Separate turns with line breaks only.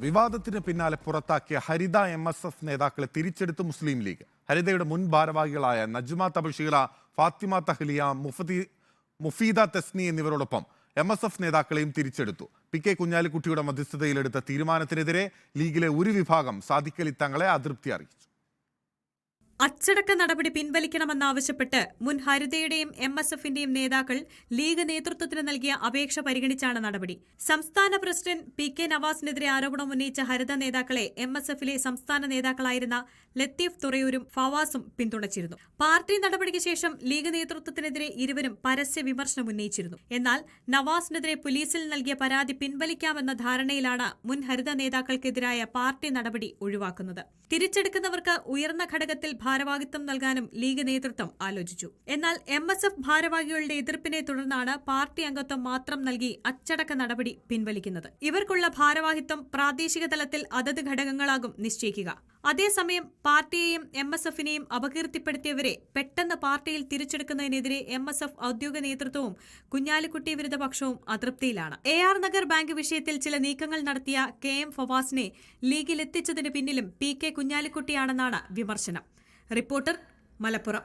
വിവാദത്തിന് പിന്നാലെ പുറത്താക്കിയ ഹരിത MSF നേതാക്കളെ തിരിച്ചെടുത്ത് മുസ്ലിം ലീഗ്. ഹരിതയുടെ മുൻ ഭാരവാഹികളായ നജ്മ തബഷീറ, ഫാത്തിമ തഹ്ലിയ, മുഫീദ തസ്നി എന്നിവരോടൊപ്പം MSF നേതാക്കളെയും തിരിച്ചെടുത്തു. PK കുഞ്ഞാലിക്കുട്ടിയുടെ മധ്യസ്ഥതയിലെടുത്ത തീരുമാനത്തിനെതിരെ ലീഗിലെ ഒരു വിഭാഗം സാദിഖ് അലി തങ്ങളെ അതൃപ്തി അറിയിച്ചു.
അച്ചടക്ക നടപടി പിൻവലിക്കണമെന്നാവശ്യപ്പെട്ട് മുൻ ഹരിതയുടെയും MSFന്റെയും നേതാക്കൾ ലീഗ് നേതൃത്വത്തിന് നൽകിയ അപേക്ഷ പരിഗണിച്ചാണ് നടപടി. സംസ്ഥാന പ്രസിഡന്റ് PK നവാസിനെതിരെ ആരോപണം ഉന്നയിച്ച ഹരിത നേതാക്കളെ MSFലെ സംസ്ഥാന നേതാക്കളായിരുന്ന ലത്തീഫ് തുറയൂരും ഫവാസും പിന്തുണച്ചിരുന്നു. പാർട്ടി നടപടിക്ക് ശേഷം ലീഗ് നേതൃത്വത്തിനെതിരെ ഇരുവരും പരസ്യ വിമർശനം ഉന്നയിച്ചിരുന്നു. എന്നാൽ നവാസിനെതിരെ പോലീസിൽ നൽകിയ പരാതി പിൻവലിക്കാമെന്ന ധാരണയിലാണ് മുൻ ഹരിത നേതാക്കൾക്കെതിരായ പാർട്ടി നടപടി ഒഴിവാക്കുന്നത്. തിരിച്ചെടുക്കുന്നവർക്ക് ഉയർന്ന ഘടകത്തിൽ ഭാരവാഹിത്വം നൽകാനും ലീഗ് നേതൃത്വം ആലോചിച്ചു. എന്നാൽ MSF ഭാരവാഹികളുടെ എതിർപ്പിനെ തുടർന്നാണ് പാർട്ടി അംഗത്വം മാത്രം നൽകി അച്ചടക്ക നടപടി പിൻവലിക്കുന്നത്. ഇവർക്കുള്ള ഭാരവാഹിത്വം പ്രാദേശിക തലത്തിൽ അതത് ഘടകങ്ങളാകും നിശ്ചയിക്കുക. അതേസമയം പാർട്ടിയെയും MSFനെയും അപകീർത്തിപ്പെടുത്തിയവരെ പെട്ടെന്ന് പാർട്ടിയിൽ തിരിച്ചെടുക്കുന്നതിനെതിരെ MSF ഔദ്യോഗിക നേതൃത്വവും കുഞ്ഞാലിക്കുട്ടി വിരുദ്ധ പക്ഷവും അതൃപ്തിയിലാണ്. AR നഗർ ബാങ്ക് വിഷയത്തിൽ ചില നീക്കങ്ങൾ നടത്തിയ KM ഫവാസിനെ ലീഗിലെത്തിച്ചതിന് പിന്നിലും PK കുഞ്ഞാലിക്കുട്ടിയാണെന്നാണ് വിമർശനം. റിപ്പോർട്ടർ, മലപ്പുറം.